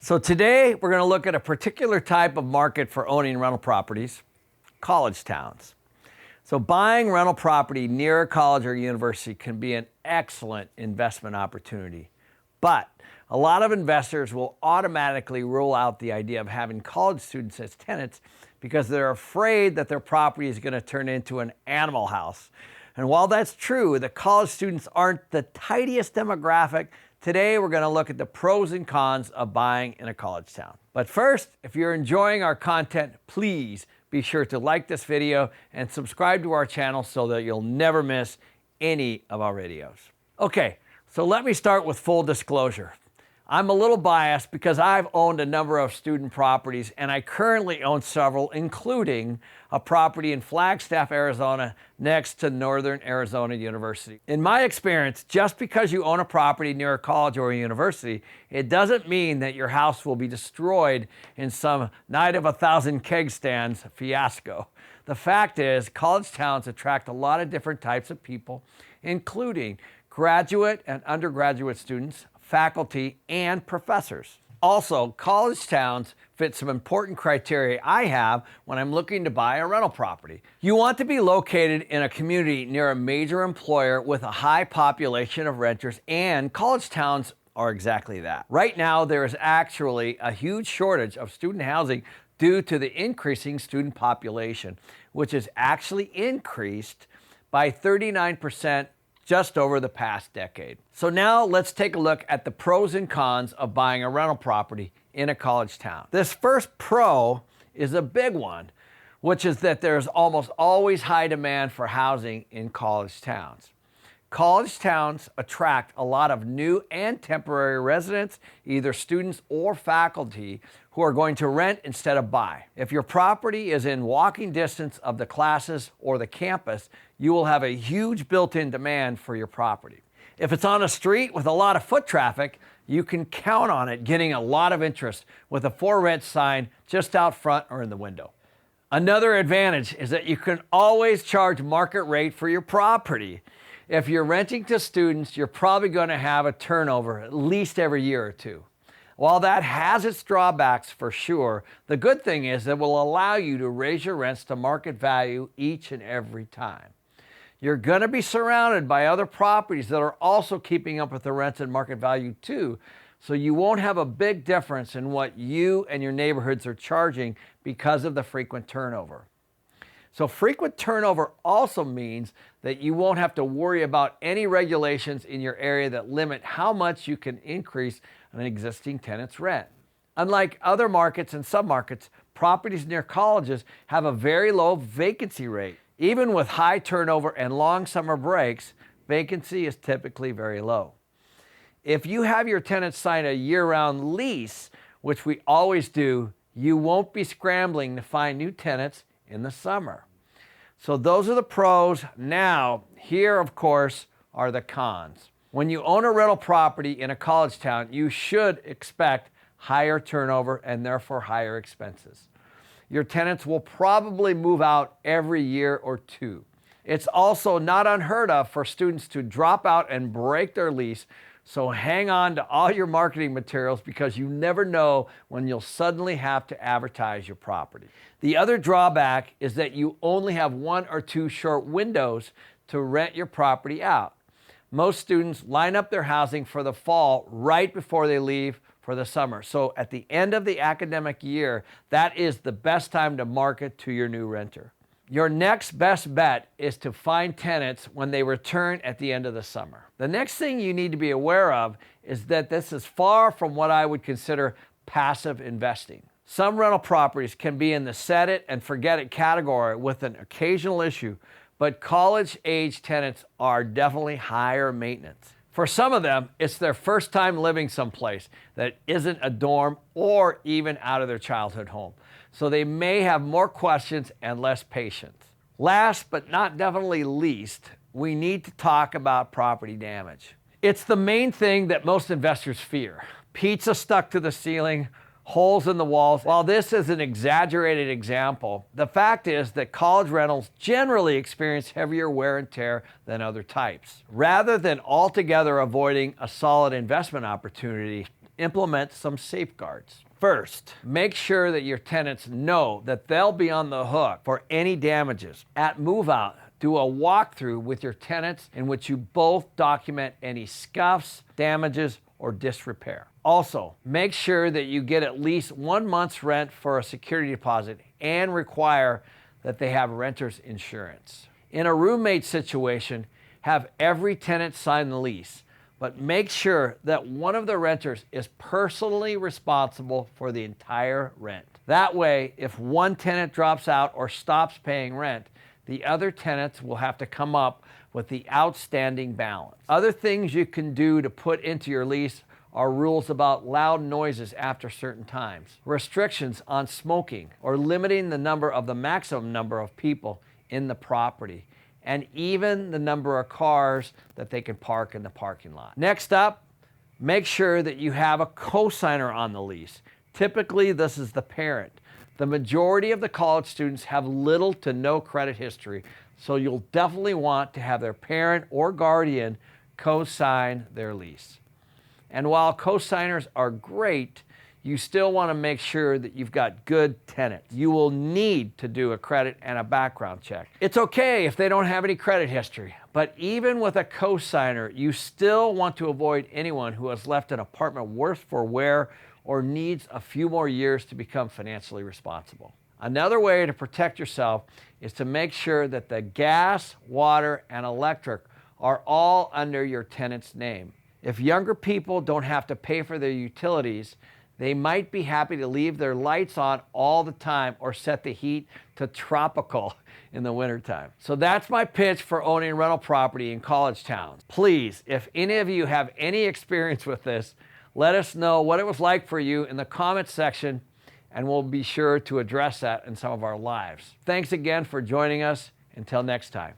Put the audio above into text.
So today we're going to look at a particular type of market for owning rental properties, college towns. So buying rental property near a college or university can be an excellent investment opportunity. But a lot of investors will automatically rule out the idea of having college students as tenants because they're afraid that their property is going to turn into an animal house. And while that's true, the college students aren't the tidiest demographic. Today, we're going to look at the pros and cons of buying in a college town. But first, if you're enjoying our content, please be sure to like this video and subscribe to our channel so that you'll never miss any of our videos. Okay, so let me start with full disclosure. I'm a little biased because I've owned a number of student properties, and I currently own several, including a property in Flagstaff, Arizona, next to Northern Arizona University. In my experience, just because you own a property near a college or a university, it doesn't mean that your house will be destroyed in some night of 1,000 keg stands fiasco. The fact is, college towns attract a lot of different types of people, including graduate and undergraduate students, faculty, and professors. Also, college towns fit some important criteria I have when I'm looking to buy a rental property. You want to be located in a community near a major employer with a high population of renters, and college towns are exactly that. Right now, there is actually a huge shortage of student housing due to the increasing student population, which has actually increased by 39% just over the past decade. So now let's take a look at the pros and cons of buying a rental property in a college town. This first pro is a big one, which is that there's almost always high demand for housing in college towns. College towns attract a lot of new and temporary residents, either students or faculty, who are going to rent instead of buy. If your property is in walking distance of the classes or the campus, you will have a huge built-in demand for your property. If it's on a street with a lot of foot traffic, you can count on it getting a lot of interest with a for rent sign just out front or in the window. Another advantage is that you can always charge market rate for your property. If you're renting to students, you're probably going to have a turnover at least every year or two. While that has its drawbacks for sure, the good thing is it will allow you to raise your rents to market value each and every time. You're going to be surrounded by other properties that are also keeping up with the rents and market value too, so you won't have a big difference in what you and your neighborhoods are charging because of the frequent turnover. So frequent turnover also means that you won't have to worry about any regulations in your area that limit how much you can increase an existing tenant's rent. Unlike other markets and submarkets, properties near colleges have a very low vacancy rate. Even with high turnover and long summer breaks, vacancy is typically very low. If you have your tenants sign a year-round lease, which we always do, you won't be scrambling to find new tenants in the summer. So those are the pros. Now, here, of course, are the cons. When you own a rental property in a college town, you should expect higher turnover and therefore higher expenses. Your tenants will probably move out every year or two. It's also not unheard of for students to drop out and break their lease, so hang on to all your marketing materials because you never know when you'll suddenly have to advertise your property. The other drawback is that you only have 1 or 2 short windows to rent your property out. Most students line up their housing for the fall right before they leave for the summer. So at the end of the academic year, that is the best time to market to your new renter. Your next best bet is to find tenants when they return at the end of the summer. The next thing you need to be aware of is that this is far from what I would consider passive investing. Some rental properties can be in the set it and forget it category with an occasional issue, but college-age tenants are definitely higher maintenance. For some of them, it's their first time living someplace that isn't a dorm or even out of their childhood home. So they may have more questions and less patience. Last but not definitely least, we need to talk about property damage. It's the main thing that most investors fear. Pizza stuck to the ceiling, holes in the walls. While this is an exaggerated example, the fact is that college rentals generally experience heavier wear and tear than other types. Rather than altogether avoiding a solid investment opportunity, implement some safeguards. First, make sure that your tenants know that they'll be on the hook for any damages. At move-out, do a walkthrough with your tenants in which you both document any scuffs, damages, or disrepair. Also, make sure that you get at least 1 month's rent for a security deposit and require that they have renter's insurance. In a roommate situation, have every tenant sign the lease, but make sure that one of the renters is personally responsible for the entire rent. That way, if one tenant drops out or stops paying rent, the other tenants will have to come up with the outstanding balance. Other things you can do to put into your lease are rules about loud noises after certain times, restrictions on smoking, or limiting the maximum number of people in the property, and even the number of cars that they can park in the parking lot. Next up, make sure that you have a cosigner on the lease. Typically, this is the parent. The majority of the college students have little to no credit history, so you'll definitely want to have their parent or guardian co-sign their lease. And while co-signers are great, you still want to make sure that you've got good tenants. You will need to do a credit and a background check. It's okay if they don't have any credit history, but even with a co-signer, you still want to avoid anyone who has left an apartment worse for wear or needs a few more years to become financially responsible. Another way to protect yourself is to make sure that the gas, water, and electric are all under your tenant's name. If younger people don't have to pay for their utilities, they might be happy to leave their lights on all the time or set the heat to tropical in the wintertime. So that's my pitch for owning rental property in college towns. Please, if any of you have any experience with this, let us know what it was like for you in the comments section, and we'll be sure to address that in some of our lives. Thanks again for joining us. Until next time.